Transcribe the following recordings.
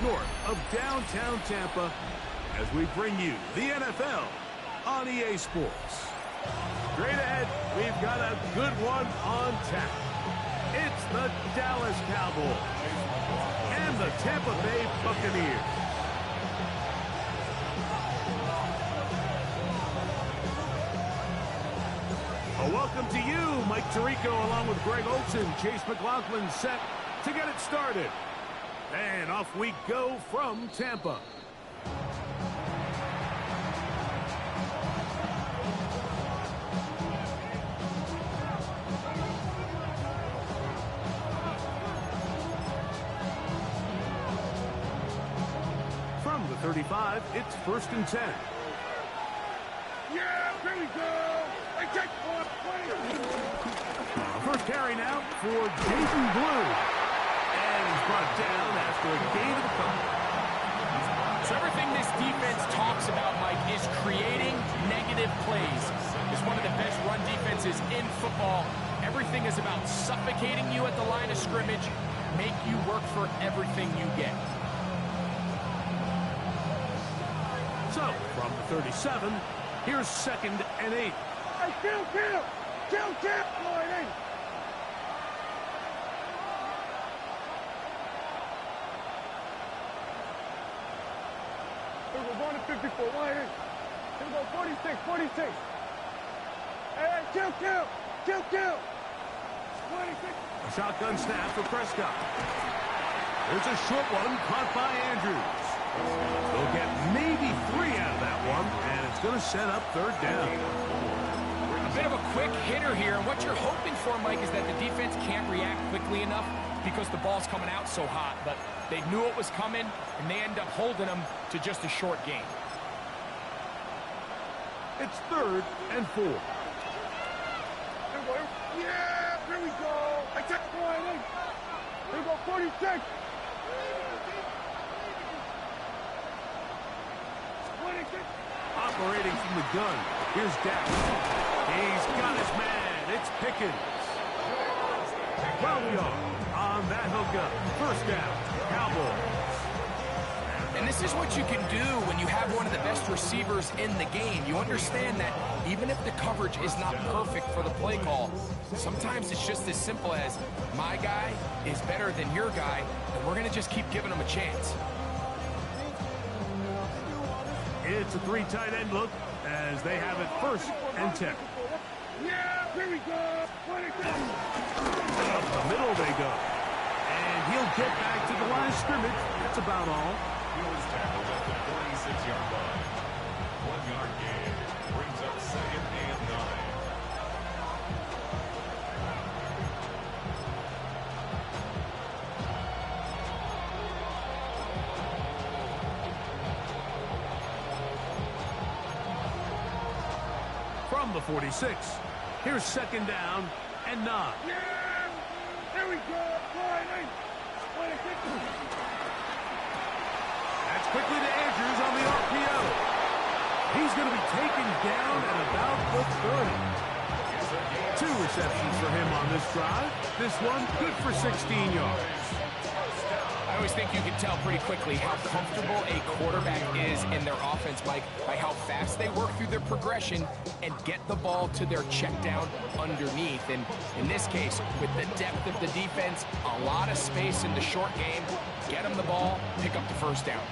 north of downtown Tampa as we bring you the NFL on EA Sports. Straight ahead, we've got a good one on tap. It's the Dallas Cowboys and the Tampa Bay Buccaneers. Welcome to you, Mike Tirico, along with Greg Olson. Chase McLaughlin set to get it started. And off we go from Tampa. From the 35, it's 1st and 10. Yeah, here we go. I take one. First carry now for Jason Blue. And he's brought down after a gain of the couple. So everything this defense talks about, Mike, is creating negative plays. It's one of the best run defenses in football. Everything is about suffocating you at the line of scrimmage, make you work for everything you get. So, from the 37, here's 2nd and 8. Hey, kill! Lloyd, hey. Here we go, going to 54, Lloyd, hey. Here we go, 46. Hey, kill! 26. A shotgun snap for Prescott. There's a short one caught by Andrews. They'll get maybe 3 out of that one, and it's going to set up 3rd down. A bit of a quick hitter here, and what you're hoping for, Mike, is that the defense can't react quickly enough because the ball's coming out so hot. But they knew it was coming, and they end up holding them to just a short gain. It's 3rd and 4. Yeah, here we go. I take one, hey. Here we go, 46. 26. Operating from the gun. Here's Dak. He's got his man. It's Pickens. Well, we are on that hookup. 1st down, Cowboys. And this is what you can do when you have one of the best receivers in the game. You understand that even if the coverage is not perfect for the play call, sometimes it's just as simple as my guy is better than your guy, and we're going to just keep giving him a chance. It's a 3 tight end look as they have it 1st and 10. Yeah, here we go. 26. Up the middle they go. And he'll get back to the line of scrimmage. That's about all. He was tackled at the 46-yard line. 1-yard gain brings up 2nd and 9. From the 46, here's 2nd down and 9. Yeah, here we go. Lloyd, hey. 26. That's quickly to Andrews on the RPO. He's going to be taken down at about the 30. 2 receptions for him on this drive. This one good for 16 yards. I always think you can tell pretty quickly how comfortable a quarterback is in their offense, Mike, by how fast they work through their progression and get the ball to their check down underneath. And in this case, with the depth of the defense, a lot of space in the short game, get them the ball, pick up the 1st down.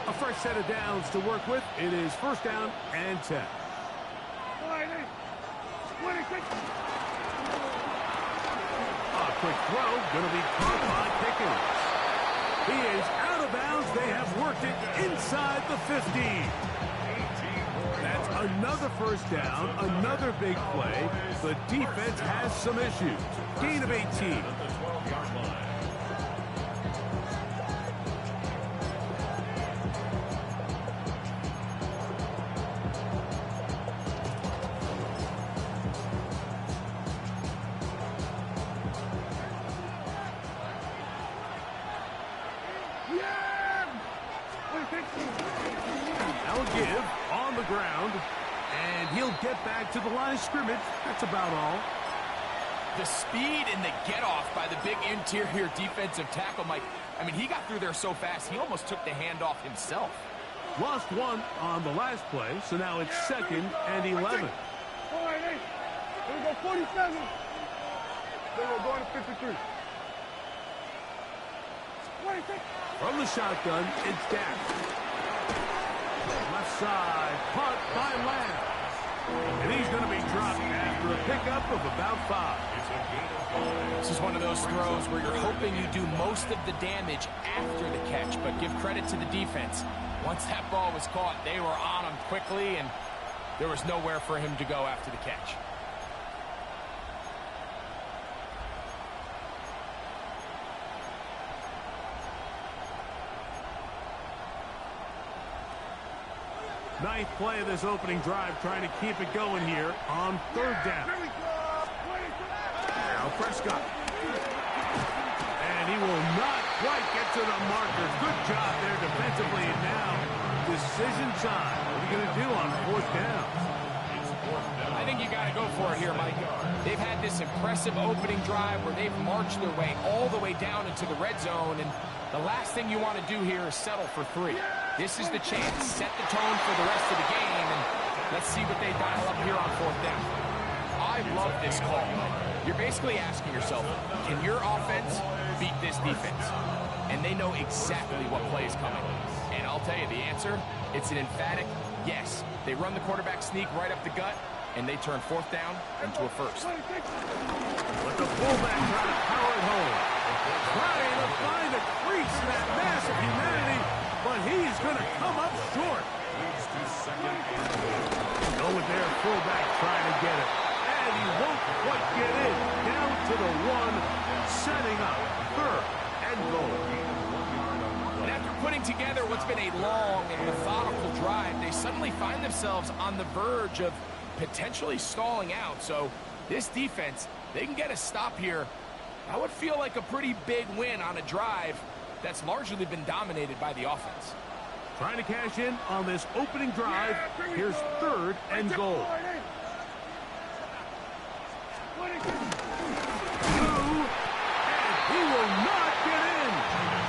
A fresh set of downs to work with. It is 1st down and 10. Lloyd, hey. 26. A quick throw, going to be caught by Pickens. He is out of bounds. They have worked it inside the 50. That's another 1st down, another big play. The defense has some issues. Gain of 18. At the 12-yard line. Now a give on the ground, and he'll get back to the line of scrimmage. That's about all. The speed and the get-off by the big interior defensive tackle, Mike, I mean, he got through there so fast, he almost took the handoff himself. Lost one on the last play, so now it's 2nd and 11. All right, hey. Here we go, 47. Then we're going to 53. 26. From the shotgun, it's Dak. Left side, punt by Lamb. And he's going to be dropped after a pickup of about 5. This is one of those throws where you're hoping you do most of the damage after the catch, but give credit to the defense. Once that ball was caught, they were on him quickly, and there was nowhere for him to go after the catch. Ninth play of this opening drive, trying to keep it going here on 3rd down. Now Prescott. And he will not quite get to the marker. Good job there defensively. And now, decision time. What are you going to do on 4th down? I think you got to go for it here, Mike. They've had this impressive opening drive where they've marched their way all the way down into the red zone, and the last thing you want to do here is settle for 3. This is the chance. Set the tone for the rest of the game, and let's see what they dial up here on 4th down. I love this call. You're basically asking yourself, can your offense beat this defense? And they know exactly what play is coming. And I'll tell you the answer, it's an emphatic yes. They run the quarterback sneak right up the gut, and they turn 4th down into a 1st. But the fullback trying to power it home. Trying to find a crease in that mass of humanity, but he's going to come up short. Going there, fullback trying to get it. And he won't quite get in. Down to the 1, setting up 3rd and goal. And after putting together what's been a long and methodical drive, they suddenly find themselves on the verge of potentially stalling out. So this defense, they can get a stop here. That would feel like a pretty big win on a drive that's largely been dominated by the offense. Trying to cash in on this opening drive. Here's 3rd and goal. 2, and he will not get in.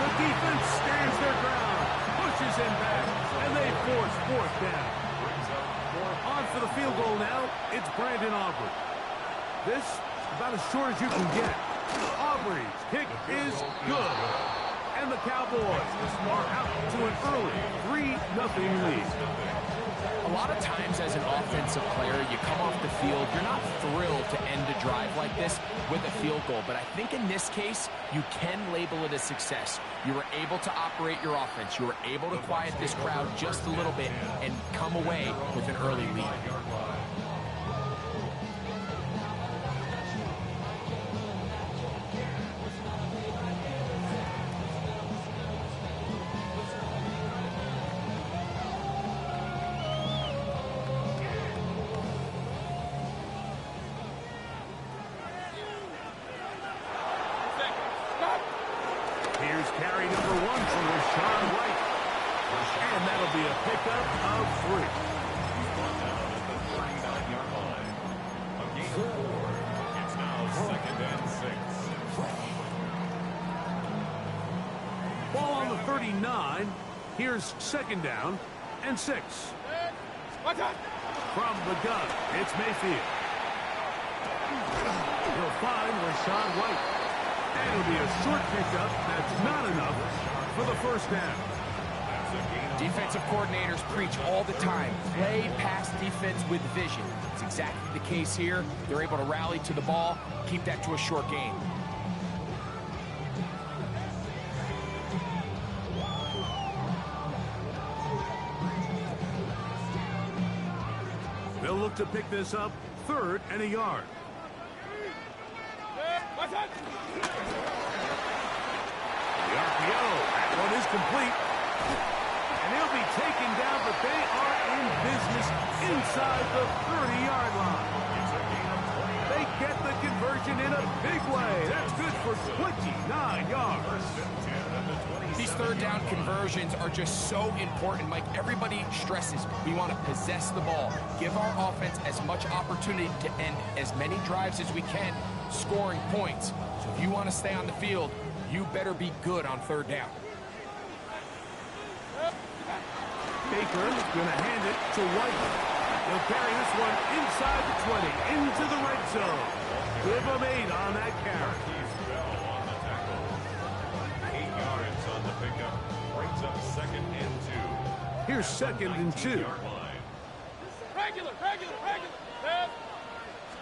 The defense stands their ground, pushes him back, and they force 4th down. On for the field goal now, it's Brandon Aubrey. This, about as short as you can get. Aubrey's kick is good. And the Cowboys are out to an early 3-0 lead. A lot of times as an offensive player, you come off the field, you're not thrilled to end a drive like this with a field goal. But I think in this case, you can label it a success. You were able to operate your offense. You were able to quiet this crowd just a little bit and come away with an early lead. Here's carry number 1 from Rashawn White. And that'll be a pickup of 3. It's now 2nd and 6. Ball on the 39. Here's 2nd down and 6. From the gun, it's Mayfield. He'll find Rashawn White. And it'll be a short pickup that's not enough for the 1st down. Defensive coordinators preach all the time, play pass defense with vision. It's exactly the case here. They're able to rally to the ball, keep that to a short game. They'll look to pick this up 3rd and a yard. The RPO, that one is complete. And he'll be taken down, but they are in business inside the 30-yard line. They get the conversion in a big way. That's good for 29 yards. These 3rd down conversions are just so important, Mike. Everybody stresses we want to possess the ball, give our offense as much opportunity to end as many drives as we can, scoring points. So if you want to stay on the field, You better be good on third down. Baker is going to hand it to White. He'll carry this one inside the 20, into the red zone. Give him 8 on that carry. He's fell on the tackle. 8 yards on the pickup. Brings up 2nd and 2. Here's 2nd and 2. Regular.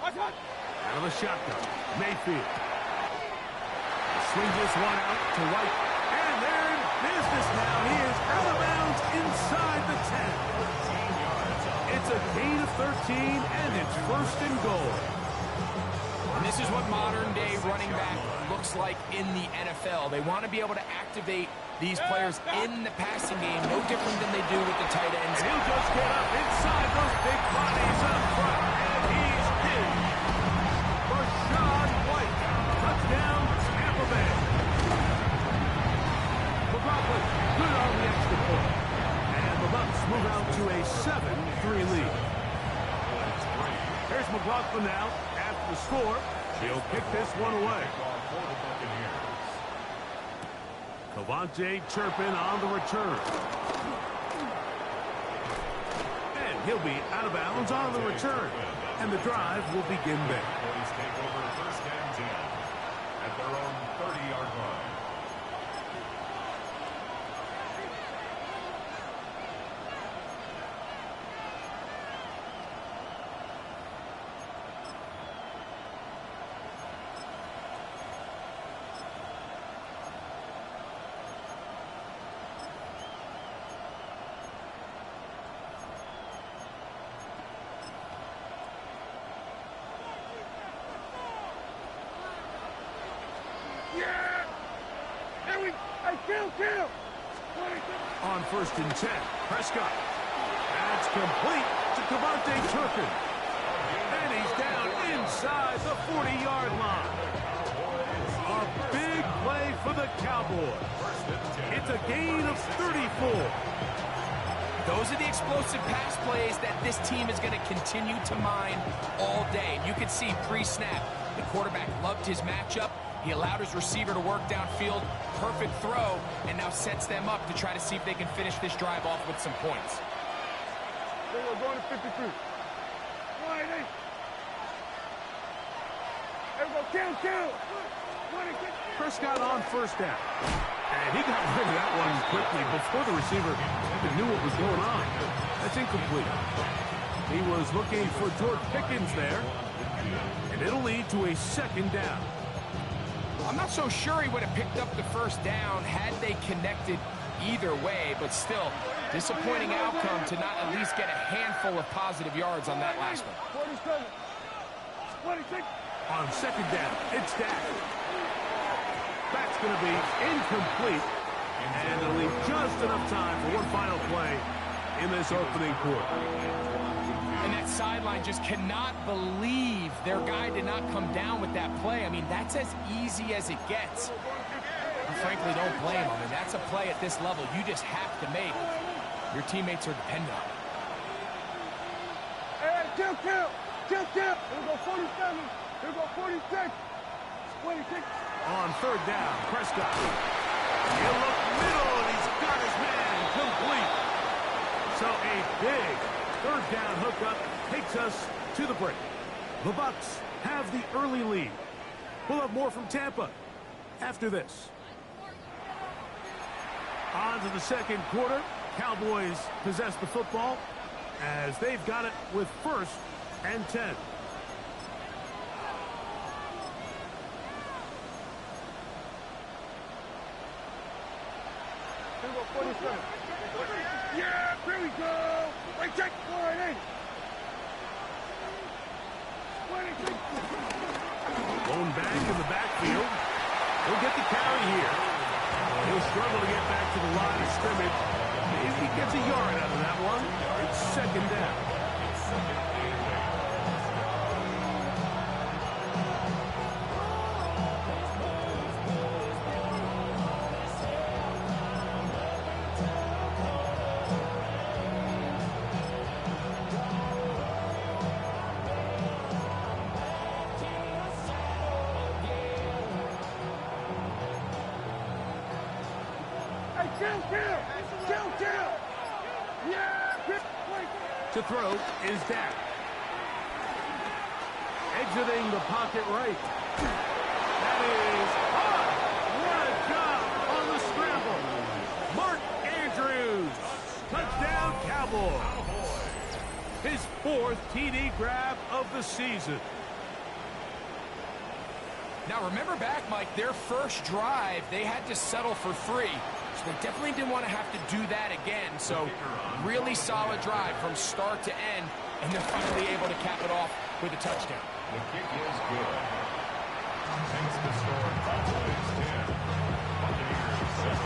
Out of the shotgun, Mayfield. Swings this one out to White. And they're in business now. He is out of bounds inside the 10. It's a gain of 13, and it's 1st and goal. And this is what modern-day running back looks like in the NFL. They want to be able to activate these players in the passing game, no different than they do with the tight ends. And he'll just get up inside those big bodies up front, and he's in. Rashad White, touchdown, Tampa Bay. McLaughlin, good on the extra point. And the Bucs move out to a 7-3 lead. Here's McLaughlin now after the score. He'll kick this one away. Cavante Turpin on the return. And he'll be out of bounds on the return. And the drive will begin there. Boys take over 1st and 10 at their own 30-yard line. Kill. On 1st and 10, Prescott. That's complete to Cavante Turpin. And he's down inside the 40-yard line. A big play for the Cowboys. It's a gain of 34. Those are the explosive pass plays that this team is going to continue to mine all day. You can see pre-snap, the quarterback loved his matchup. He allowed his receiver to work downfield, perfect throw, and now sets them up to try to see if they can finish this drive off with some points. They were going to 53. Wide 8. There we go, kill. Prescott on 1st down. And he got rid of that one quickly before the receiver even knew what was going on. That's incomplete. He was looking for George Pickens there. And it'll lead to a 2nd down. I'm not so sure he would have picked up the 1st down had they connected either way, but still, disappointing outcome to not at least get a handful of positive yards on that last one. 47. 26. On 2nd down, it's Dak. That's going to be incomplete. And it'll leave just enough time for one final play in this opening quarter. And that sideline just cannot believe their guy did not come down with that play. I mean, that's as easy as it gets. I frankly don't blame him. And that's a play at this level you just have to make. Your teammates are dependent on it. Hey, kill. Here we go, 47. Here we go, 46. 26. On 3rd down, Prescott. He'll look middle, and he's got his man complete. So a big 3rd down hookup takes us to the break. The Bucs have the early lead. We'll have more from Tampa after this. On to the 2nd quarter. Cowboys possess the football as they've got it with 1st and 10. Here we go, 47. Yeah, here we go. Right check. 48. 26. Going back in the backfield. He'll get the carry here. He'll struggle to get back to the line of scrimmage. Maybe he gets a yard out of that one. It's 2nd down. Kill! Yeah! To throw is Dak. Exiting the pocket right. That is hard. What a job on the scramble. Mark Andrews. Touchdown, Cowboys. His 4th TD grab of the season. Now remember back, Mike, their first drive, they had to settle for 3. So they definitely didn't want to have to do that again. So really solid drive from start to end, and they're finally able to cap it off with a touchdown. The kick is good. Makes the score Cowboys 10, Buccaneers 7.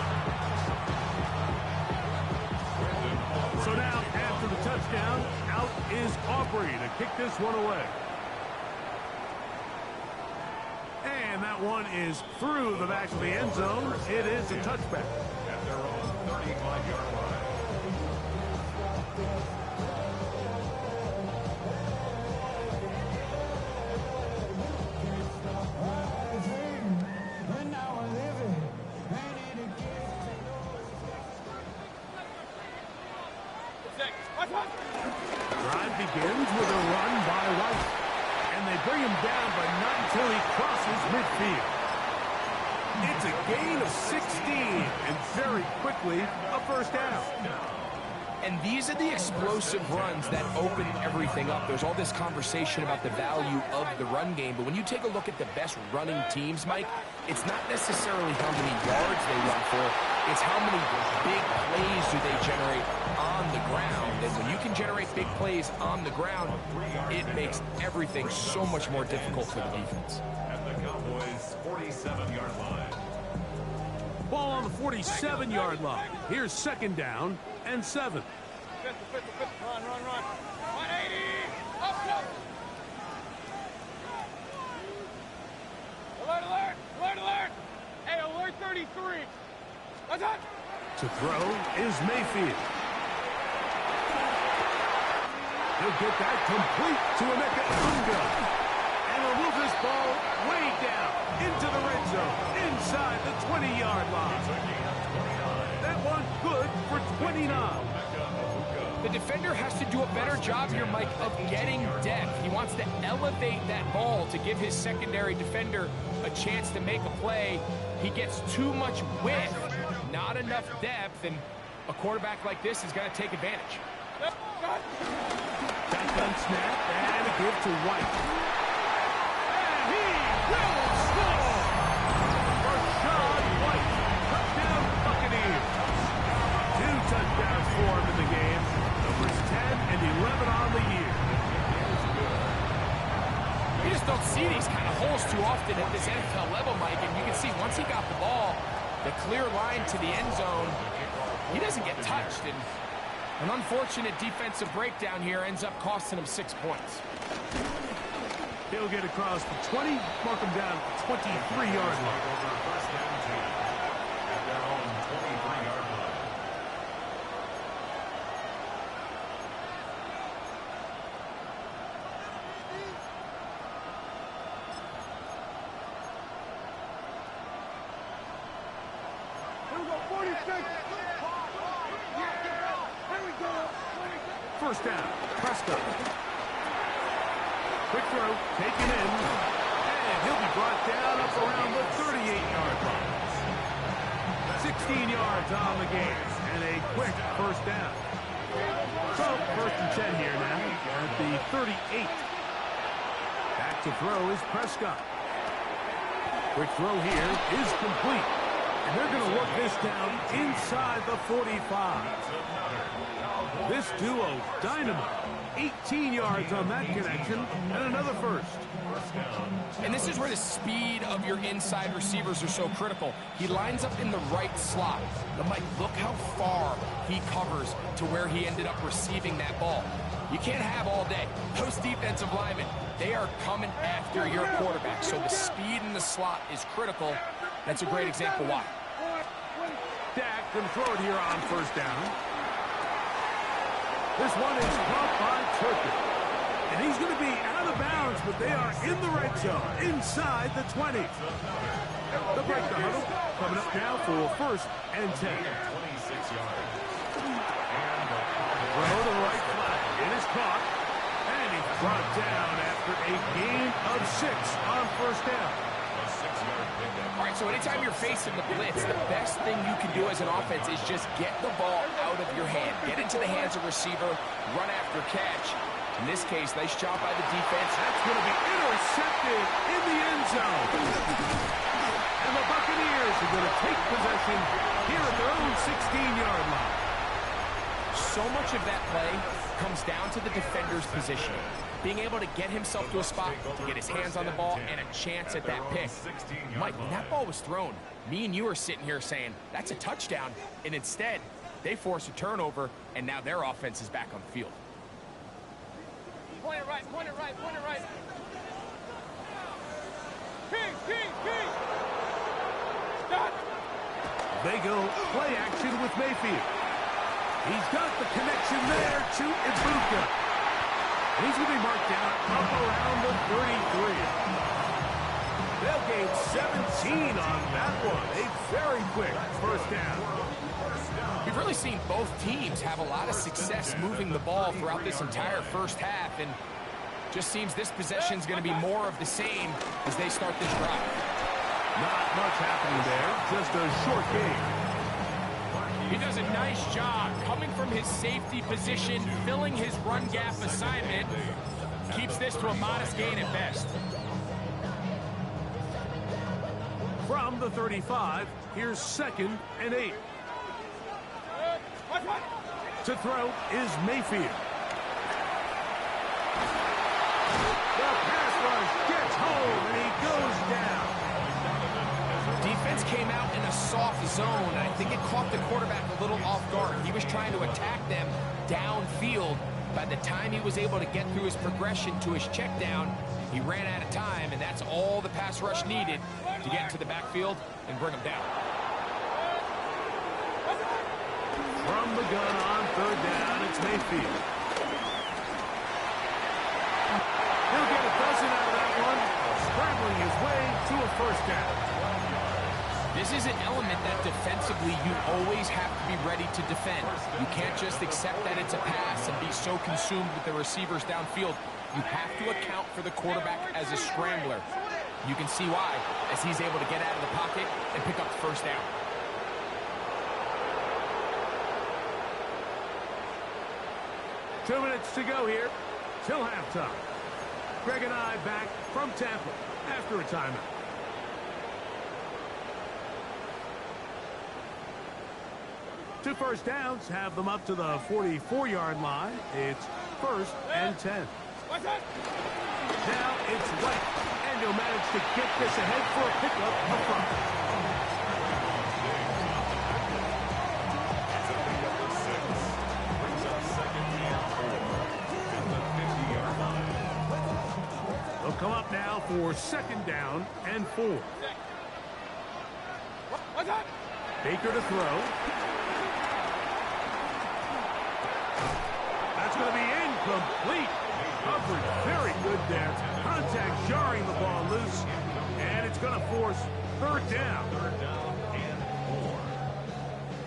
So now, after the touchdown, out is Aubrey to kick this one away. And that one is through the back of the end zone. It is a touchback. At their own 35-yard line. Drive begins with a run by White. And they bring him down, but not until he crosses midfield. It's a gain of 16, and very quickly, a first down. And these are the explosive runs that open everything up. There's all this conversation about the value of the run game, but when you take a look at the best running teams, Mike, it's not necessarily how many yards they run for, it's how many big plays do they generate on the ground. And when you can generate big plays on the ground, it makes everything so much more difficult for the defense. At the Cowboys' 47-yard line. Ball on the 47-yard line. Here's 2nd down and 7. Run. 180! Up! Alert! Hey, alert 33! Attack! To throw is Mayfield. He'll get that complete to Emeka Unga. And he'll move this ball way down into the red zone, inside the 20-yard line. That one good for 29. The defender has to do a better job here, Mike, of getting depth. He wants to elevate that ball to give his secondary defender a chance to make a play. He gets too much width, not enough depth, and a quarterback like this is going to take advantage. Shotgun snap and a give to White. And he will score! Rashad White, touchdown Buccaneers. 2 touchdowns for him in the game. Numbers 10 and 11 on the year. You just don't see these kind of holes too often at this NFL level, Mike, and you can see once he got the ball, the clear line to the end zone, he doesn't get touched, and an unfortunate defensive breakdown here ends up costing him 6 points. He'll get across the 20, mark him down at the 23-yard line. First down team at their own 23-yard line. Here we go, 46! First down, Prescott. Quick throw, taken in, and he'll be brought down up around the 38-yard line. 16 yards on the game, and a quick first down. So, 1st and 10 here now at the 38. Back to throw is Prescott. Quick throw here is complete. And they're going to work this down inside the 45. This duo, dynamite. 18 yards on that connection, and another first. And this is where the speed of your inside receivers are so critical. He lines up in the right slot. But Mike, look how far he covers to where he ended up receiving that ball. You can't have all day. Those defensive linemen, they are coming after your quarterback. So the speed in the slot is critical. That's a great example why. Dak can throw it here on first down. This one is caught by Turpin. And he's going to be out of bounds, but they are in the red zone, inside the 20. They'll break the huddle. Coming up now for 1st and 10. 26 yards. Throw to the right flat. It is caught. And he's brought down after a gain of 6 on 1st down. A 6-yard pickup. All right, so anytime you're facing the blitz, the best thing you can do as an offense is just get the ball out of your hand. Get into the hands of receiver, run after catch. In this case, nice job by the defense. That's going to be intercepted in the end zone. And the Buccaneers are going to take possession here at their own 16-yard line. So much of that play comes down to the defender's position. Being able to get himself to a spot, to get his hands on the ball, and a chance at that pick. Mike, when that ball was thrown, me and you are sitting here saying, that's a touchdown. And instead, they force a turnover, and now their offense is back on the field. Point it right, point it right, point it right. King. Stop. They go play action with Mayfield. He's got the connection there to Ibuka. And he's going to be marked down up around the 33. They'll gain 17 on that one. A very quick 1st down. We've really seen both teams have a lot of success moving the ball throughout this entire 1st half, and just seems this possession is going to be more of the same as they start this drive. Not much happening there, just a short game. He does a nice job coming from his safety position, filling his run gap assignment, keeps this to a modest gain at best. From the 35, here's 2nd and 8. To throw is Mayfield. The pass rush gets home, and he goes down. Defense came out in a soft zone, and I think it caught the quarterback a little off guard. He was trying to attack them downfield. By the time he was able to get through his progression to his check down, he ran out of time, and that's all the pass rush needed to get into the backfield and bring him down. From the gun on 3rd down, it's Mayfield. He'll get a dozen out of that one, scrambling his way to a 1st down. This is an element that defensively you always have to be ready to defend. You can't just accept that it's a pass and be so consumed with the receivers downfield. You have to account for the quarterback as a scrambler. You can see why, as he's able to get out of the pocket and pick up the 1st down. Two minutes to go here till halftime. Greg and I back from Tampa after a timeout. Two 1st downs have them up to the 44-yard line. It's 1st and 10. Now it's White, and he'll manage to get this ahead for a pickup up front. They'll come up now for 2nd down and 4. Baker to throw. That's going to be incomplete. Coverage very good there. Contact jarring the ball loose. And it's going to force 3rd down. 3rd down and 4.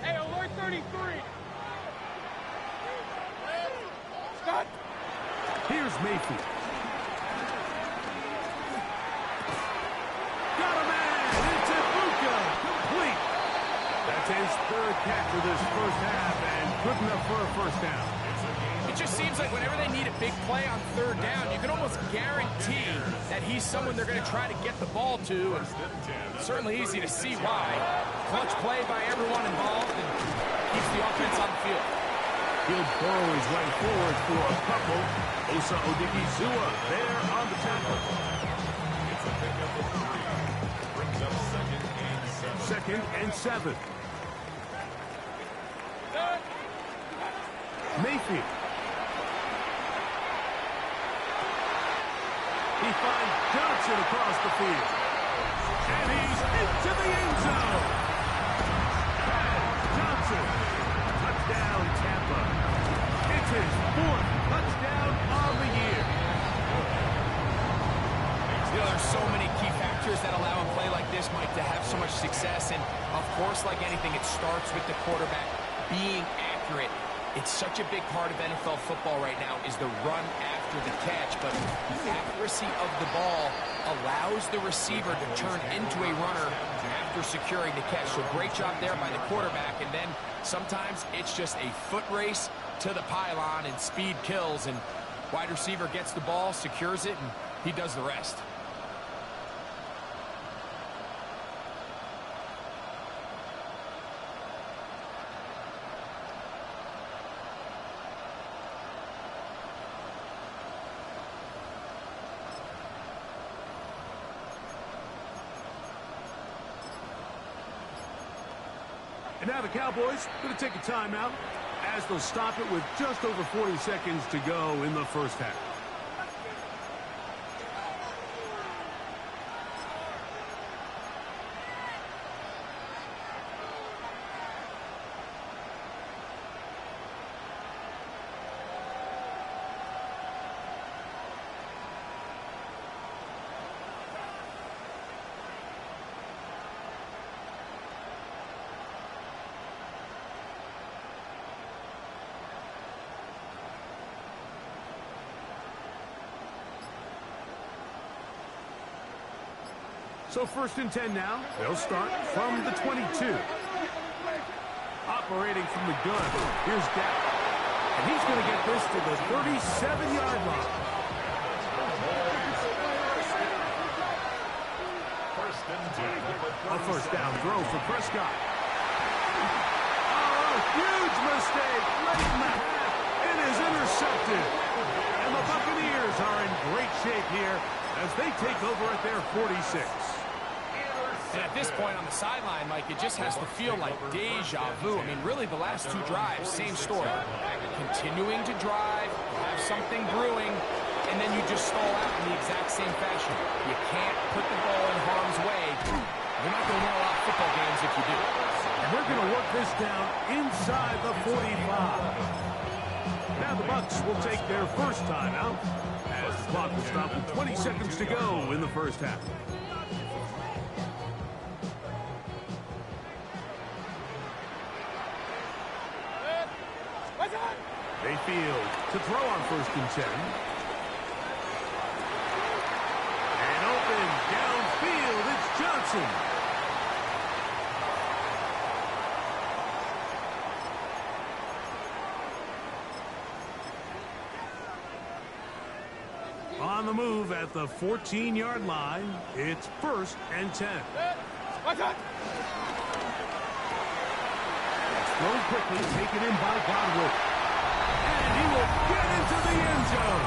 Hey, alert 33. Stop. Here's Mayfield. Got a man. It's Ibuka. Complete. That's his 3rd catch of this 1st half, and good enough for a 1st down. It just seems like whenever they need a big play on 3rd down, you can almost guarantee that he's someone they're going to try to get the ball to. And it's certainly easy to see why. Clutch play by everyone involved and keeps the offense on the field. He'll burrow his way forward for a couple. Osa Odigizua there on the tackle. It's a pickup of 3. Brings up 2nd and 7. 2nd and 7. Mayfield. He finds Johnson across the field. And he's into the end zone. And Johnson. Touchdown, Tampa. It's his 4th touchdown on the year. players that allow a play like this, Mike, to have so much success. And, of course, like anything, it starts with the quarterback being accurate. It's such a big part of NFL football right now is the run after the catch, but the accuracy of the ball allows the receiver to turn into a runner after securing the catch. So great job there by the quarterback, and then sometimes it's just a foot race to the pylon and speed kills, and wide receiver gets the ball, secures it, and he does the rest. And now the Cowboys going to take a timeout as they'll stop it with just over 40 seconds to go in the first half. So 1st and 10 now. They'll start from the 22. Operating from the gun. Here's Dak. And he's going to get this to the 37-yard line. A first down throw for Prescott. Oh, huge mistake. Late in the half. It is intercepted. And the Buccaneers are in great shape here as they take over at their 46. And at this point on the sideline, Mike, it just has to feel like deja vu. I mean, really, the last 2 drives, same story. Continuing to drive, have something brewing, and then you just stall out in the exact same fashion. You can't put the ball in harm's way. You're not going to win a lot of football games if you do. And we're going to work this down inside the 45. Now the Bucs will take their first timeout as the clock will stop with 20 seconds to go in the first half. Mayfield to throw on 1st and 10. And open downfield, it's Johnson. On the move at the 14-yard line, it's 1st and 10. It's thrown quickly, taken in by Godwin. And he will get into the end zone.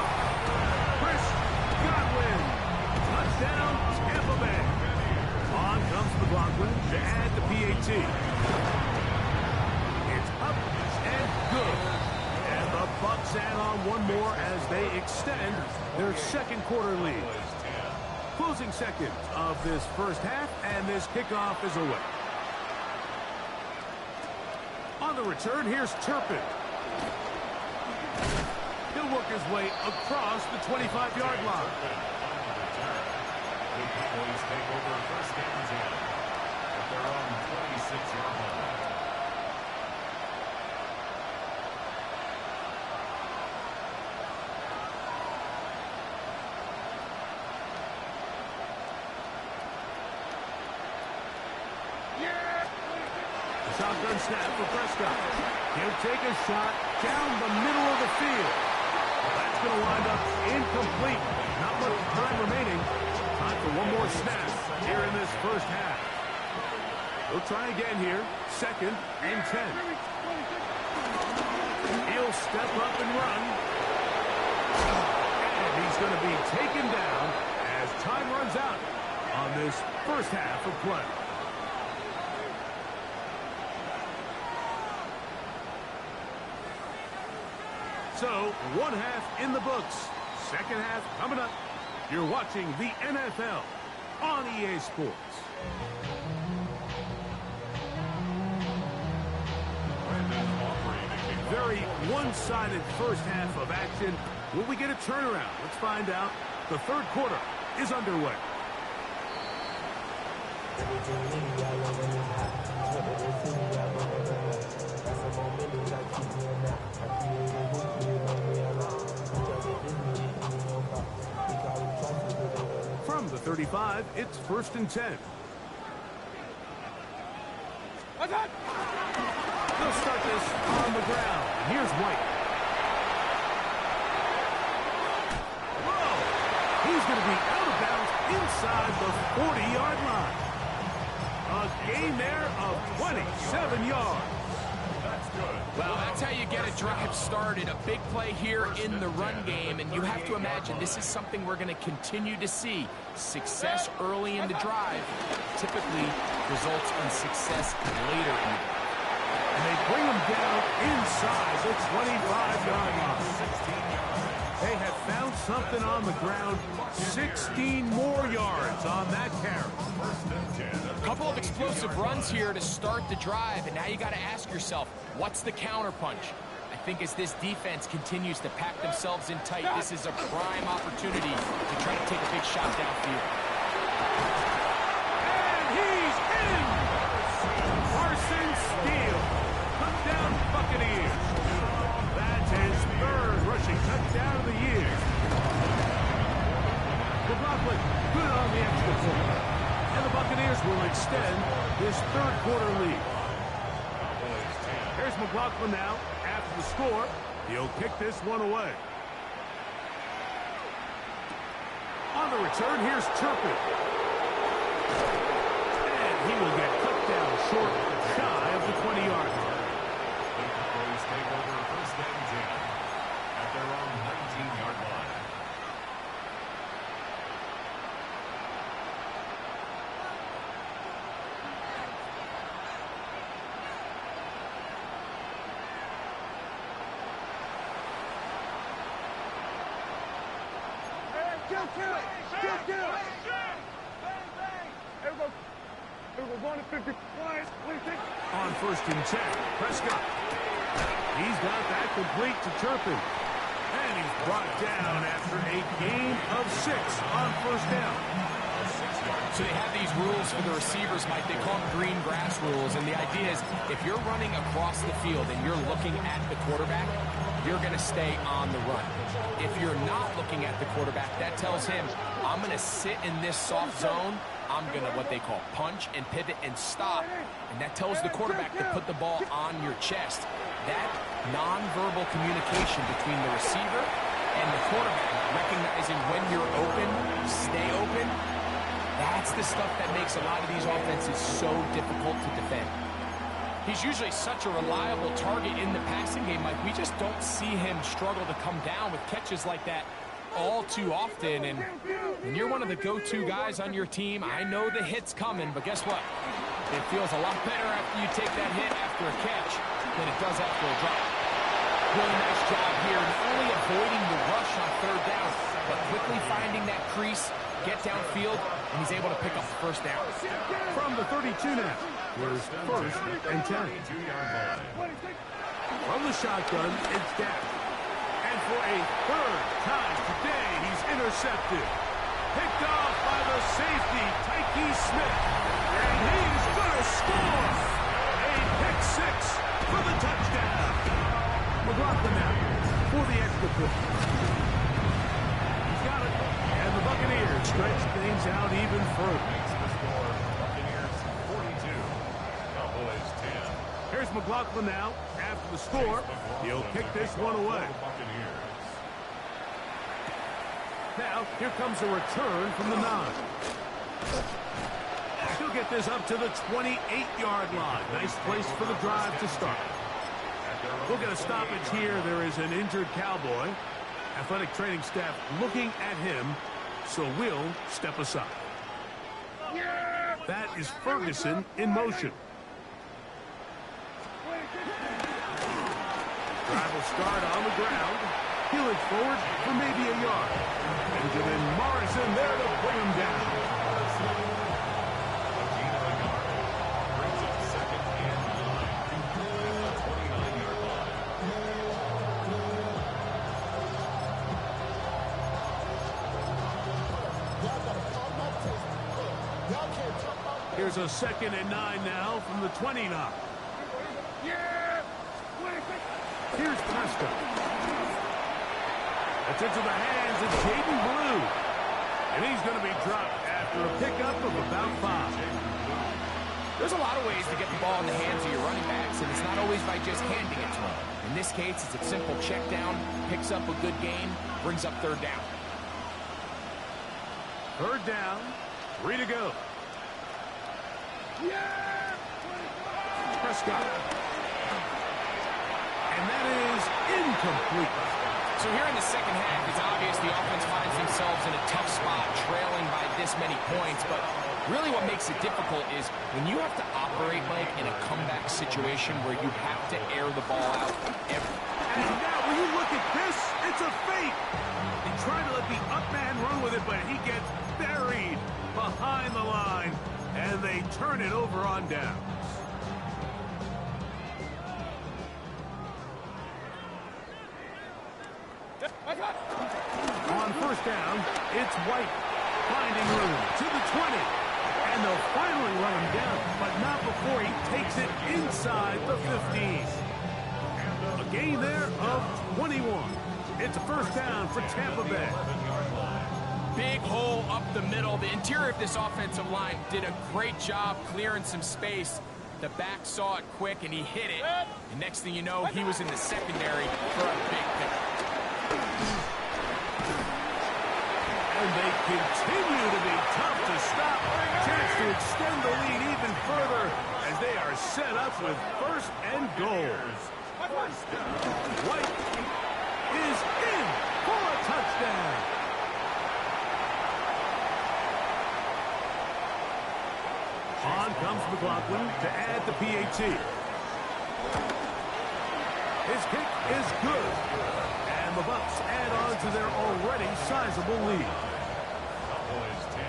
Chris Godwin. Touchdown, Tampa Bay. On comes McLaughlin to add the PAT. It's up and good. And the Bucs add on one more as they extend their 2nd quarter lead. Closing seconds of this first half, and this kickoff is away. On the return, here's Turpin. He'll work his way across the 25-yard line. The Cowboys take over 1st and 10 at their own 26-yard line. Shotgun snap for Prescott. He'll take a shot down the middle of the field. That's going to wind up incomplete. Not much time remaining. Time for one more snap here in this first half. We'll try again here. 2nd and 10. He'll step up and run. And he's going to be taken down as time runs out on this first half of play. So, 1 half in the books. 2nd half coming up. You're watching the NFL on EA Sports. Very one-sided first half of action. Will we get a turnaround? Let's find out. The 3rd quarter is underway. From the 35, it's 1st and 10. They'll start this on the ground. Here's White. Whoa! He's going to be out of bounds inside the 40-yard line. A gain there of 27 yards. That's good. Well, that's how you get a drive started. A big play here in the run game, and you have to imagine this is something we're going to continue to see. Success early in the drive typically results in success later in the drive. And they bring him down inside the 25-yard line. 16 yards. They have found something on the ground. 16 more yards on that carry. First and 10. A couple of explosive runs here to start the drive, and now you got to ask yourself, what's the counterpunch? I think as this defense continues to pack themselves in tight, this is a prime opportunity to try to take a big shot downfield. And he's in! Carson Steele. Touchdown Buccaneers. That's his 3rd rushing touchdown of the year. McLaughlin, good on the extra point. And the Buccaneers will extend this 3rd quarter lead. Here's McLaughlin now. After the score, he'll kick this one away. On the return, here's Turpin. And he will get cut down short, shy of the 20-yard line. The Cowboys take over 1st and 10 at their own 19-yard line. Going to 50. On 1st and 10, Prescott. He's got that complete to Turpin. And he's brought down after a gain of 6 on 1st down. So they have these rules for the receivers, Mike. They call them green grass rules. And the idea is if you're running across the field and you're looking at the quarterback, you're going to stay on the run. If you're not looking at the quarterback, that tells him, I'm going to sit in this soft zone. I'm going to what they call punch and pivot and stop. And that tells the quarterback to put the ball on your chest. That nonverbal communication between the receiver and the quarterback, recognizing when you're open, stay open, that's the stuff that makes a lot of these offenses so difficult to defend. He's usually such a reliable target in the passing game, Mike. We just don't see him struggle to come down with catches like that all too often. And you're one of the go-to guys on your team. I know the hit's coming, but guess what? It feels a lot better after you take that hit after a catch than it does after a drop. Really nice job here, not only avoiding the rush on 3rd down, but quickly finding that crease, get downfield, and he's able to pick up the 1st down. From the 32 now, here's 1st and 10. From the shotgun, it's Dak. And for a 3rd time today, he's intercepted. Picked off by the safety, Tyke Smith. And he's going to score. A pick 6 for the touchdown. McLaughlin now for the extra point. He's got it. And the Buccaneers stretch things out even further. Makes the score. Buccaneers 42. Cowboys 10. Here's McLaughlin now. After the score, he'll kick this one away. Now, here comes a return from the 9. He'll get this up to the 28-yard line. Nice place for the drive to start. We'll get a stoppage here. There is an injured Cowboy. Athletic training staff looking at him, so we'll step aside. That is Ferguson in motion. Drive will start on the ground. He'll look forward for maybe a yard. Benjamin Morrison there to bring him down. Brings up 2nd and 9 at the 29-yard line. Here's a 2nd and 9 now from the 29. Yeah! Here's Prescott. That's into the hands of Jaden Blue. And he's going to be dropped after a pickup of about 5. There's a lot of ways to get the ball in the hands of your running backs, and it's not always by just handing it to them. In this case, it's a simple check down, picks up a good gain, brings up 3rd down. 3rd down, 3 to go. Yeah! Prescott. And that is incomplete. So here in the second half, it's obvious the offense finds themselves in a tough spot, trailing by this many points. But really what makes it difficult is when you have to operate, Mike, in a comeback situation where you have to air the ball out every. And now when you look at this, it's a fake. They try to let the up man run with it, but he gets buried behind the line. And they turn it over on downs. On 1st down, it's White finding room to the 20. And they'll finally run him down, but not before he takes it inside the 15. A gain there of 21. It's a 1st down for Tampa Bay. Big hole up the middle. The interior of this offensive line did a great job clearing some space. The back saw it quick, and he hit it. And next thing you know, he was in the secondary for a big pickup. And they continue to be tough to stop. Chance to extend the lead even further as they are set up with 1st and goal. White is in for a touchdown. On comes McLaughlin to add the PAT. His kick is good. And the Bucs add on to their already sizable lead. Cowboys 10.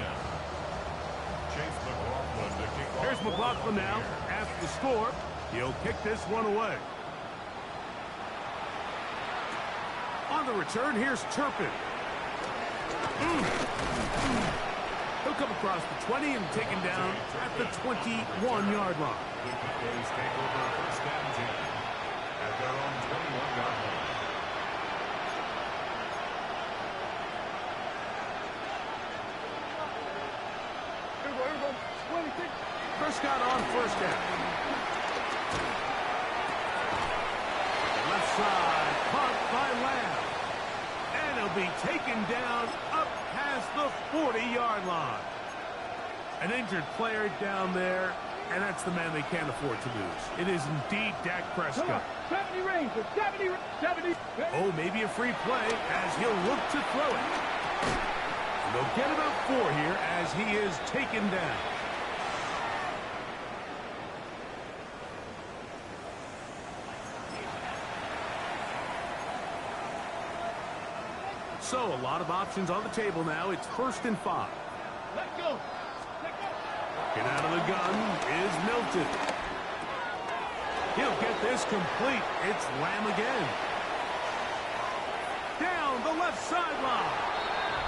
Chase McLaughlin to kick off. Here's McLaughlin now. After the score, he'll kick this one away. On the return, here's Turpin. He'll come across the 20 and taken down at the 21-yard line. The Cowboys take over 1st and 10 at their own 21-yard line. Here we go. 26. Prescott on 1st down. Left side, caught by Lamb. And he'll be taken down up past the 40-yard line. An injured player down there, and that's the man they can't afford to lose. It is indeed Dak Prescott. 70 range. 70. Oh, maybe a free play as he'll look to throw it. And they'll get about 4 here as he is taken down. So a lot of options on the table now. It's 1st and 5. Let go. Get out of the gun is Milton. He'll get this complete. It's Lamb again. Down the left sideline.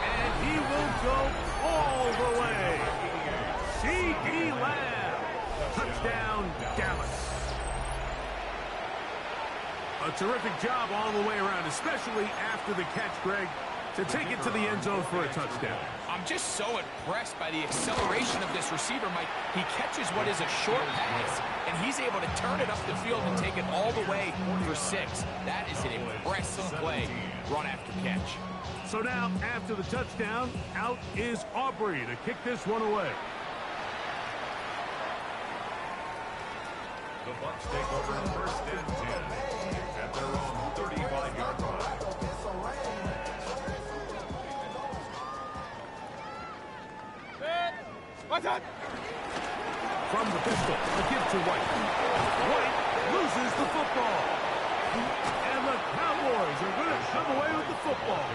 And he will go all the way. C.D. Lamb. Touchdown, Dallas. A terrific job all the way around, especially after the catch, Greg, to take it to the end zone for a touchdown. I'm just so impressed by the acceleration of this receiver, Mike. He catches what is a short pass, and he's able to turn it up the field and take it all the way for 6. That is an impressive play, run after catch. So now, after the touchdown, out is Aubrey to kick this one away. The Bucs take over 1st and 10 at their own 35-yard line. From the pistol, a give to White. White loses the football. And the Cowboys are going to come away with the football.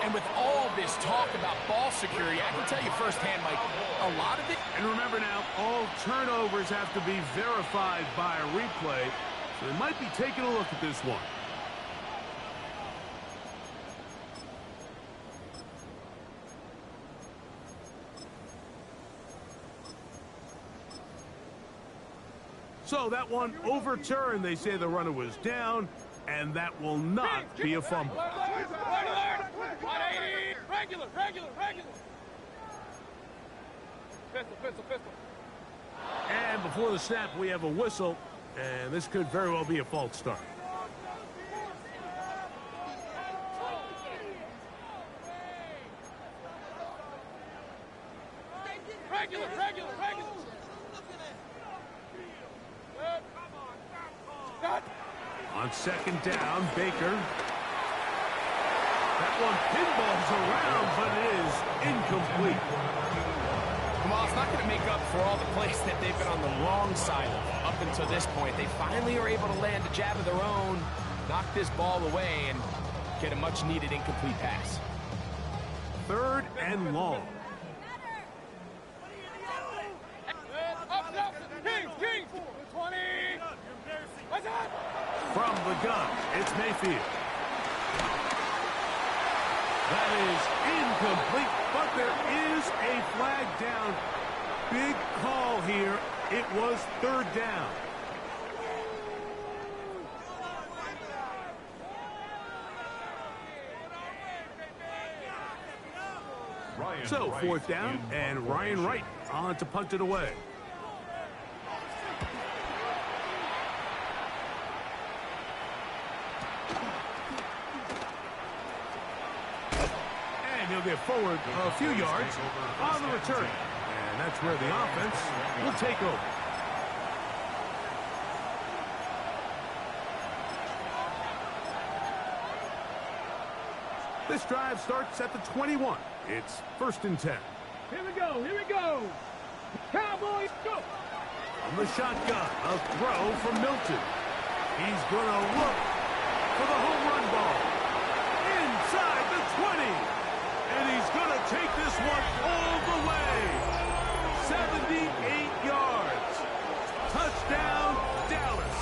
And with all this talk about ball security, I can tell you firsthand, Mike, a lot of it. And remember now, all turnovers have to be verified by a replay. So they might be taking a look at this one. So that one overturned. They say the runner was down, and that will not be a fumble. Regular. Pistol. And before the snap, we have a whistle, and this could very well be a false start. Regular. On second down, Baker. That one pinballs around, but it is incomplete. Well, it's not going to make up for all the plays that they've been on the wrong side of up until this point. They finally are able to land a jab of their own, knock this ball away, and get a much-needed incomplete pass. 3rd and long. Kings. 20. What's that? From the gun, it's Mayfield. That is incomplete, but there is a flag down. Big call here. It was 3rd down. So 4th down, and Ryan Wright on to punt it away. He'll get forward a few yards on the return. And that's where the offense will take over. This drive starts at the 21. It's 1st and 10. Here we go. Cowboys, go. On the shotgun, a throw from Milton. He's going to look for the home run ball. Inside the 20. And he's going to take this one all the way. 78 yards. Touchdown, Dallas.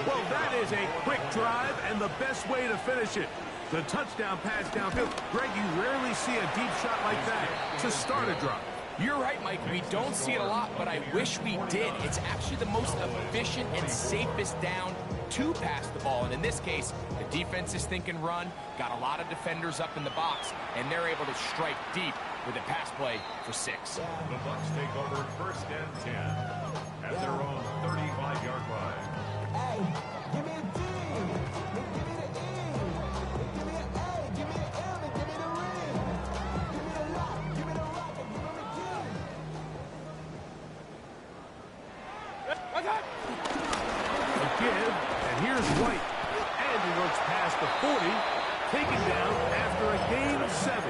Well, that is a quick drive and the best way to finish it. The touchdown pass downfield. Greg, you rarely see a deep shot like that to start a drive. You're right, Mike. We don't see it a lot, but I wish we did. It's actually the most efficient and safest down to pass the ball. And in this case, the defense is thinking run, got a lot of defenders up in the box, and they're able to strike deep with a pass play for 6. The Bucs take over 1st and 10 at their own 35-yard line. Hey, give me a D. Give me the E. Give me an A. Give me an M. And give me the ring. Give me the lock. Give me the rock. And give me the key. What's that? A give, and here's White. And he works past the 40, taken down after a gain of 7.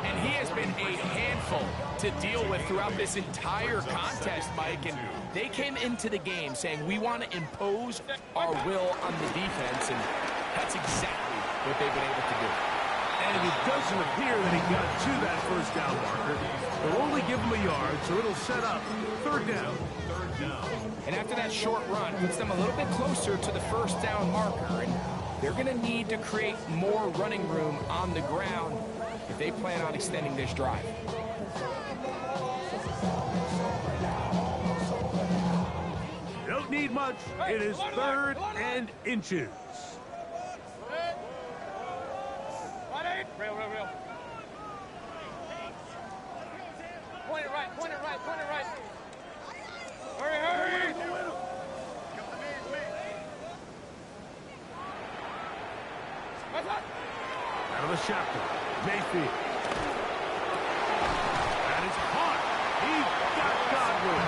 And he has been a handful to deal with throughout this entire contest, Mike. And they came into the game saying, we want to impose our will on the defense, and that's exactly what they've been able to do. And it doesn't appear that he got to that 1st down marker. They'll only give him a yard, so it'll set up 3rd down. And after that short run, puts them a little bit closer to the 1st down marker. And they're going to need to create more running room on the ground if they plan on extending this drive. Don't need much. It is 3rd and inches. Real. Point it right. Hurry. What's that? Out of the shotgun, Mayfield. That is caught. He got Godwin.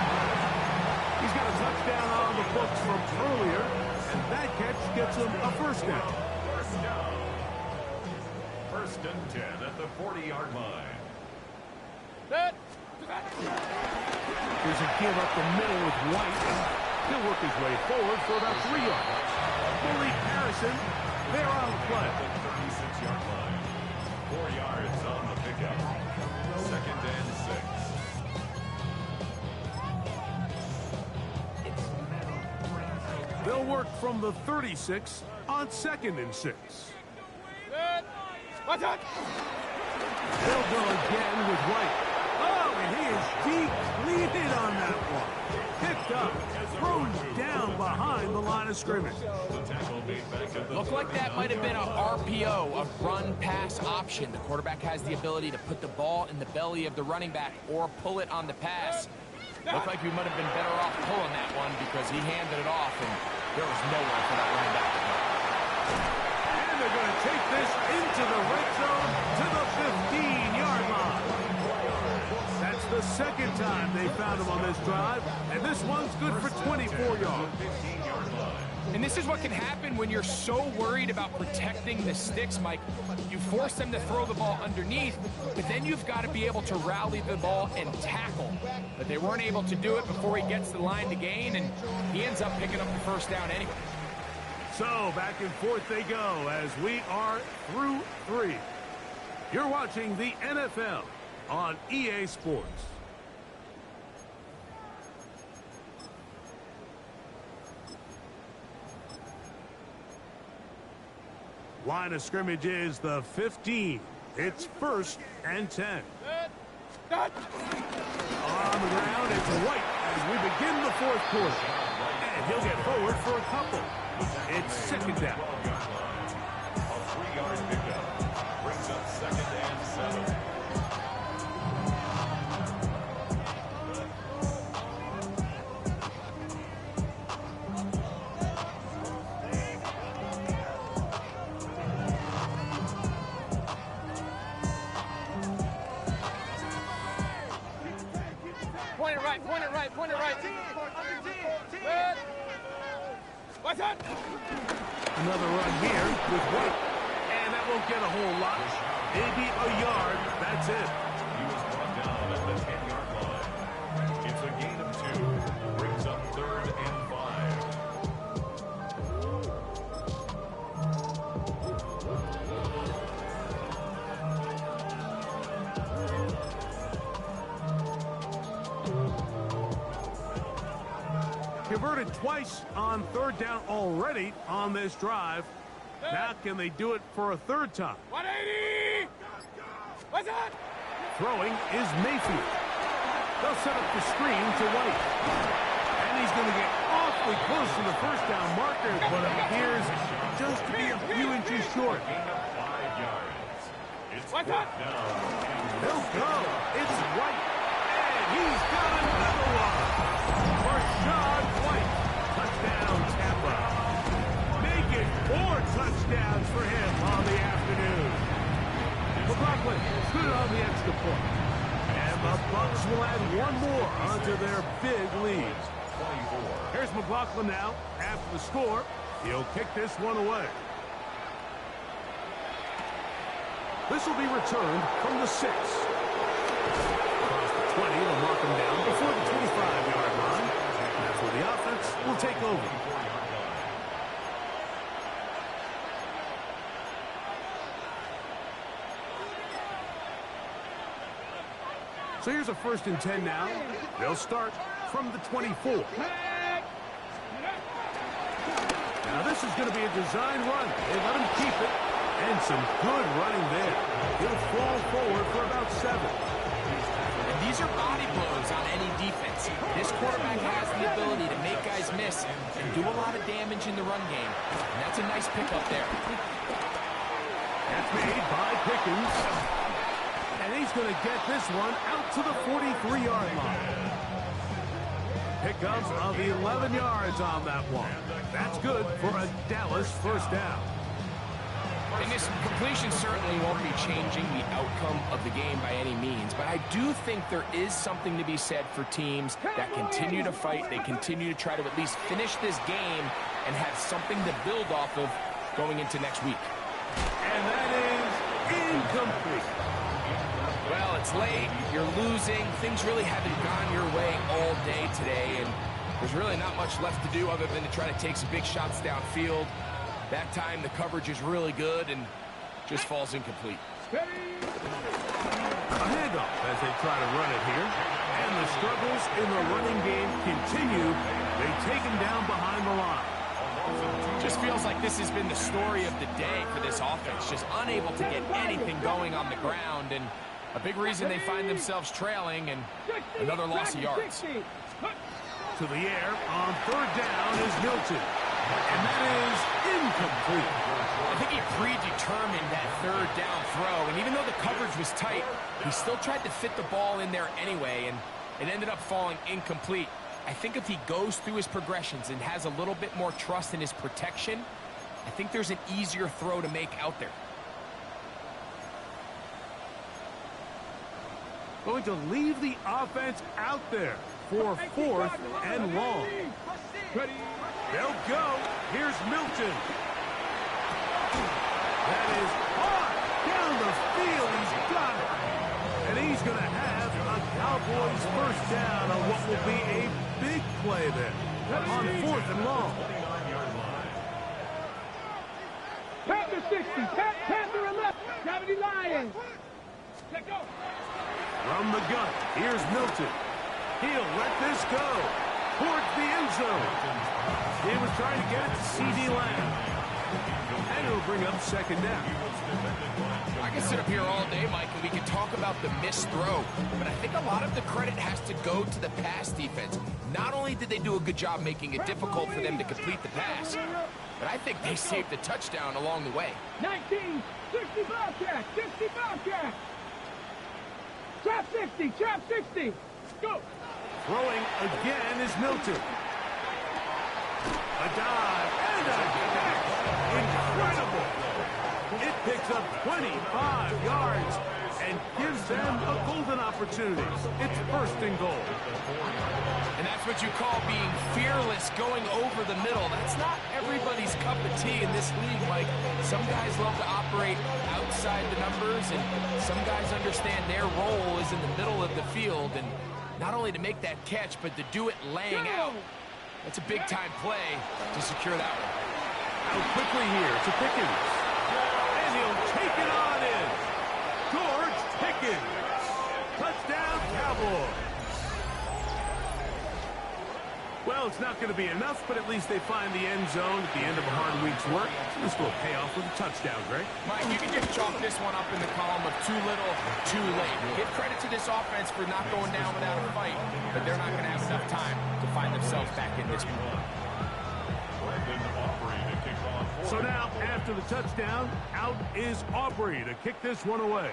He's got a touchdown on the books from earlier, and that catch gets him a 1st down. 1st and 10 at the 40-yard line. There's a give up the middle with White. He'll work his way forward for about 3 yards. Malik Harrison, they're on the play. At the 36-yard line. 4 yards on the pickup. 2nd and 6. They'll work from the 36 on 2nd and 6. What's that? They'll go again with White. Oh, And he is depleted on that one. Picked up, thrown down behind the line of scrimmage. Looked like that might have been a RPO, a run-pass option. The quarterback has the ability to put the ball in the belly of the running back or pull it on the pass. Looked like we might have been better off pulling that one because he handed it off, and there was nowhere for that running back to go. And they're going to take this into the red zone to the 15-yard line. That's the second time they found him on this drive, and this one's good for 24 yards. And this is what can happen when you're so worried about protecting the sticks, Mike. You force them to throw the ball underneath, but then you've got to be able to rally the ball and tackle. But they weren't able to do it before he gets the line to gain, and he ends up picking up the first down anyway. So back and forth they go as we are through 3. You're watching the NFL on EA Sports. Line of scrimmage is the 15. It's 1st and 10. On the ground, it's White as we begin the 4th quarter. And he'll get forward for a couple. It's 2nd down. A 3-yard pickup brings up 2nd and 7. Point it right, point it right, point it right. Red. What's that? Another run here with White. And that won't get a whole lot. Maybe a yard. That's it. He was brought down at the 10-yard line. It's a gain of 2. Brings up 3rd and 5. Converted twice on 3rd down already on this drive. Now can they do it for a 3rd time? 180! What's that? Throwing is Mayfield. They'll set up the screen to White. And he's going to get awfully close to the 1st down marker, but it appears just to be a few inches short. Gain of 5 yards. It's What's that? down. He'll go. It's White. And he's got another one. Rashad White. Touchdown, Tampa. Make it 4 touchdowns for him on the afternoon. McLaughlin put it on the extra point. And the Bucs will add one more onto their big lead. 24. Here's McLaughlin now. After the score, he'll kick this one away. This will be returned from the 6. Across the 20, they'll mark him down before the 25-yard line. That's where the offense will take over. So here's a 1st and 10 now. They'll start from the 24. Now this is going to be a design run. They let him keep it. And some good running there. He'll fall forward for about 7. And these are body blows on any defense. This quarterback has the ability to make guys miss and do a lot of damage in the run game. And that's a nice pickup there. That's made by Pickens. And he's going to get this one out to the 43-yard line. Pickups of 11 yards on that one. That's good for a Dallas 1st down. And this completion certainly won't be changing the outcome of the game by any means, but I do think there is something to be said for teams that continue to fight. They continue to try to at least finish this game and have something to build off of going into next week. And that is incomplete. Well, it's late, you're losing, things really haven't gone your way all day today, and there's really not much left to do other than to try to take some big shots downfield. That time the coverage is really good and just falls incomplete. A handoff as they try to run it here. And the struggles in the running game continue. They take him down behind the line. Just feels like this has been the story of the day for this offense. Just unable to get anything going on the ground. And A big reason they find themselves trailing and another loss of yards. To the air on third down is Milton. And that is incomplete. I think he predetermined that third down throw, and even though the coverage was tight, he still tried to fit the ball in there anyway, and it ended up falling incomplete. I think if he goes through his progressions and has a little bit more trust in his protection, I think there's an easier throw to make out there. Going to leave the offense out there for fourth and long. They'll go. Here's Milton. That is hard down the field. He's got it. And he's going to have a Cowboys first down on what will be a big play there on fourth and long. Panther 60. Panther 11. Gravity Lions. Let go. From the gun, here's Milton. He'll let this go towards the end zone. He was trying to get it to C.D. Lamb. And it'll bring up second down. I can sit up here all day, Mike, and we can talk about the missed throw, but I think a lot of the credit has to go to the pass defense. Not only did they do a good job making it difficult for them to complete the pass, but I think they saved the touchdown along the way. 19, 60 Bobcat, 60 Bobcat. Trap 60, trap 60. Go. Throwing again is Milton. A dive and a catch. Incredible. It picks up 25 yards and gives them a golden opportunity. It's first and goal. And that's what you call being fearless, going over the middle. That's not everybody's cup of tea in this league, Mike. Some guys love to operate outside the numbers, and some guys understand their role is in the middle of the field, and not only to make that catch, but to do it laying out. That's a big-time play to secure that one. Out quickly here to Pickens. And he'll take it on in. George Pickens. Touchdown, Cowboys. Well, it's not going to be enough, but at least they find the end zone at the end of a hard week's work. This will pay off with a touchdown, Greg. Mike, you can just chalk this one up in the column of too little, too late. Give credit to this offense for not going down without a fight, but they're not going to have enough time to find themselves back in this one. So now, after the touchdown, out is Aubrey to kick this one away.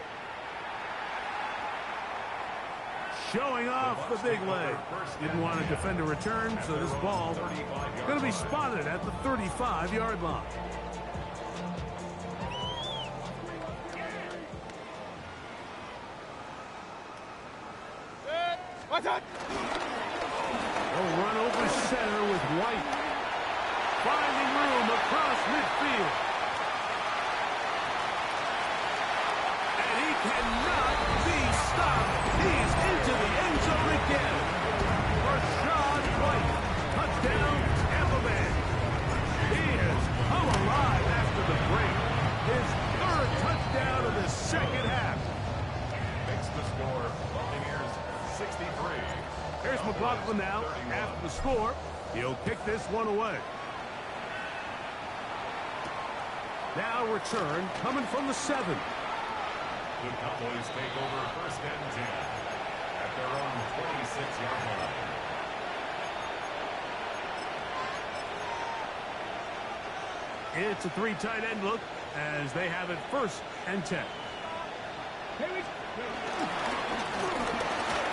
Showing off the big leg. Didn't want to defend a return, so this ball going to be spotted at the 35-yard line. What's up? They'll run over center with White. Finding room across midfield. And he cannot be stopped. He's into the end zone again. Rashad White. Touchdown, Tampa Bay. He has come alive after the break. His third touchdown of the second half. Makes the score Buccaneers 63. Here's McLaughlin now. After the score, he'll kick this one away. Now return coming from the 7. The Cowboys take over first and 10 at their own 26-yard line. It's a 3 tight end look as they have it first and 10.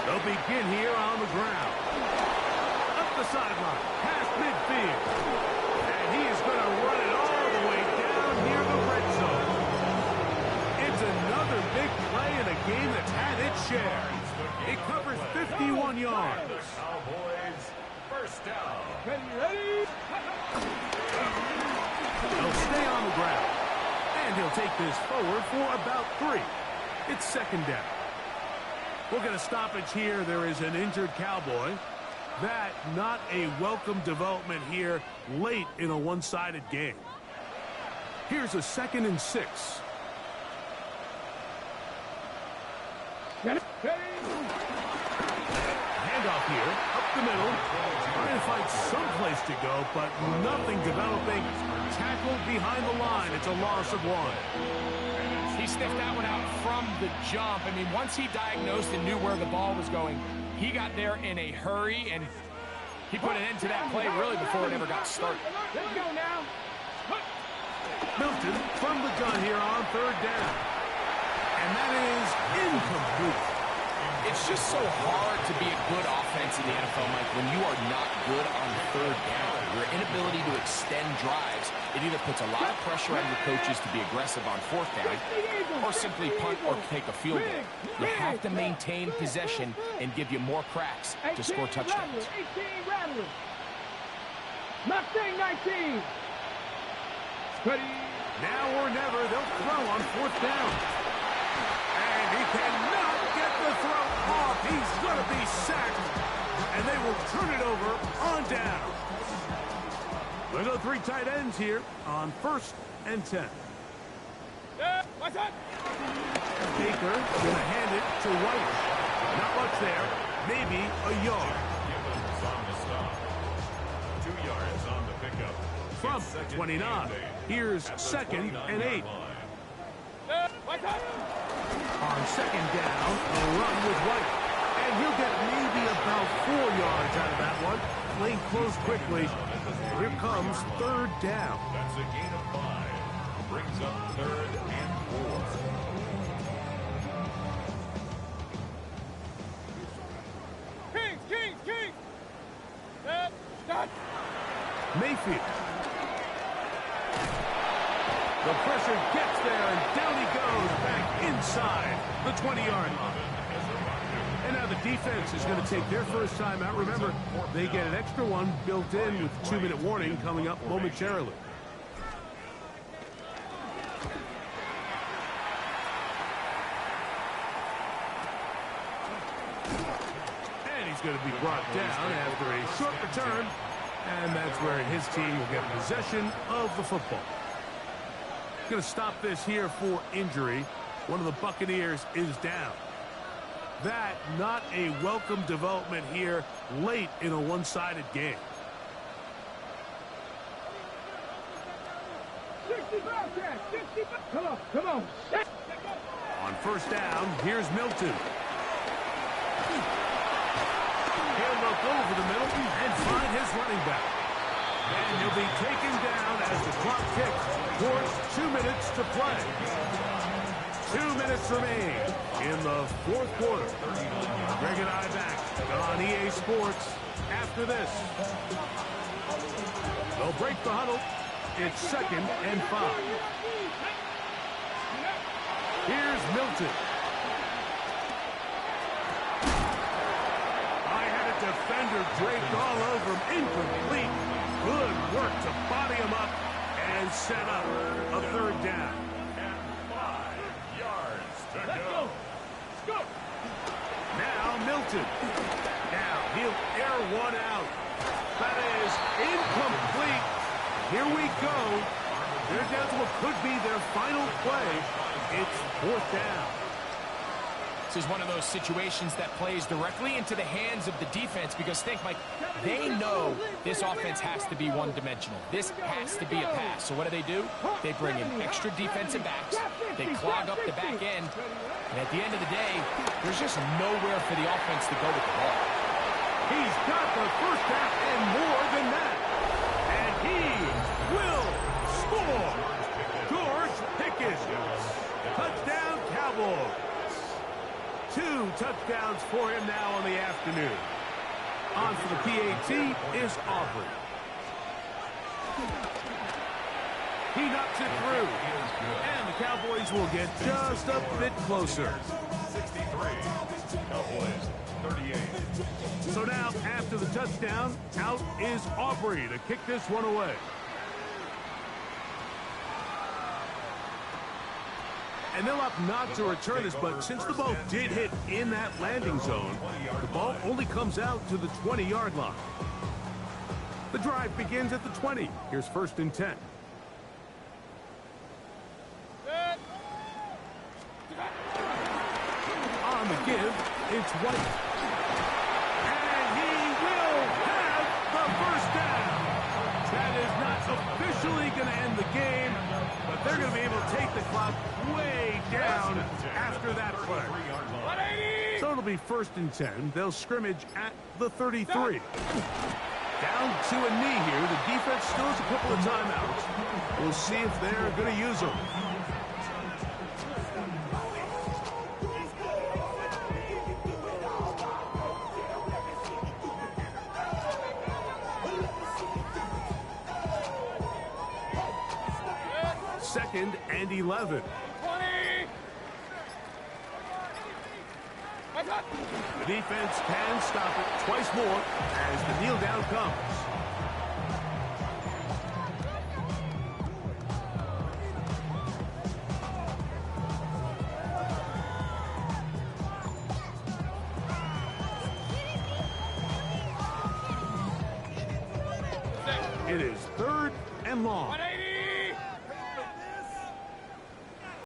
They'll begin here on the ground. Up the sideline, past midfield. And he is going to run it all the way down near the red zone. It's another big play in a game that's had its share. It covers 51 yards. The Cowboys first down. Ready? He'll stay on the ground. And he'll take this forward for about 3. It's second down. We'll get a stoppage here. There is an injured Cowboy. That not a welcome development here late in a one-sided game. Here's a 2nd and 6. Get it. Handoff here, up the middle. Trying to find someplace to go, but nothing developing. Tackled behind the line. It's a loss of 1. He sniffed that one out from the jump. I mean, once he diagnosed and knew where the ball was going, he got there in a hurry, and he put an end to that play really before it ever got started. Let's go now. Milton from the gun here on 3rd down. And that is incomplete. It's just so hard to be a good offense in the NFL, Mike, when you are not good on 3rd down. Your inability to extend drives, it either puts a lot of pressure on your coaches to be aggressive on 4th down or simply punt or take a field goal. You have to maintain possession and give you more cracks to score touchdowns. 18 Rattlers. Mustang 19. Ready. Now or never, they'll throw on 4th down. And he cannot get the throw off. He's going to be sacked. And they will turn it over on down. There's no 3 tight ends here on 1st and 10. What's that? Baker going to hand it to White. Not much there. Maybe a yard. Gibbons on the stop. 2 yards on the pickup. From It's 2nd 29. and 8. Here's At the 2nd and 8. 29-yard line. What's that? On 2nd down, a run with White. And he'll get maybe about 4 yards out of that one. Lane closed quickly. Here comes 3rd down. That's a gain of 5. Brings up 3rd and 4. Kings. Start. Mayfield. The pressure gets there, and down he goes back inside the 20-yard line. And now the defense is going to take their first time out. Remember, they get an extra one built in with 2-minute warning coming up momentarily. And he's going to be brought down after a short return. And that's where his team will get possession of the football. Going to stop this here for injury. One of the Buccaneers is down. That not a welcome development here late in a one-sided game. 65, Jack. 65. Come on. On 1st down, here's Milton. He'll look over the middle and find his running back. And he'll be taken down as the clock ticks towards 2 minutes to play. 2 minutes remain in the 4th quarter. Greg and I back on EA Sports after this. They'll break the huddle. It's 2nd and 5. Here's Milton. I had a defender draped all over him. Incomplete. Good work to body him up and set up a 3rd down. And 5 yards to go. Let's go. Now Milton. Now he'll air one out. That is incomplete. Here we go. They're down to what could be their final play. It's 4th down. This is one of those situations that plays directly into the hands of the defense because think, Mike, they know this offense has to be one-dimensional. This has to be a pass. So what do? They bring in extra defensive backs. They clog up the back end. And at the end of the day, there's just nowhere for the offense to go with the ball. He's got the first down and more than that. And he will score. George Pickens. Touchdown, Cowboys. 2 touchdowns for him now on the afternoon. On for the PAT is Aubrey. He knocks it through. And the Cowboys will get just a bit closer. 63. Cowboys 38. So now, after the touchdown, out is Aubrey to kick this one away. And they'll opt not to return this, but since the ball did hit in that landing zone, the ball only comes out to the 20-yard line. The drive begins at the 20. Here's 1st and 10. On the give, it's White. And he will have the eventually going to end the game, but they're going to be able to take the clock way down after that play. So it'll be 1st and 10. They'll scrimmage at the 33. Down to a knee here. The defense still has a couple of timeouts. We'll see if they're going to use them. Second and 11. 20! The defense can stop it twice more as the kneel down comes. It is 3rd and long.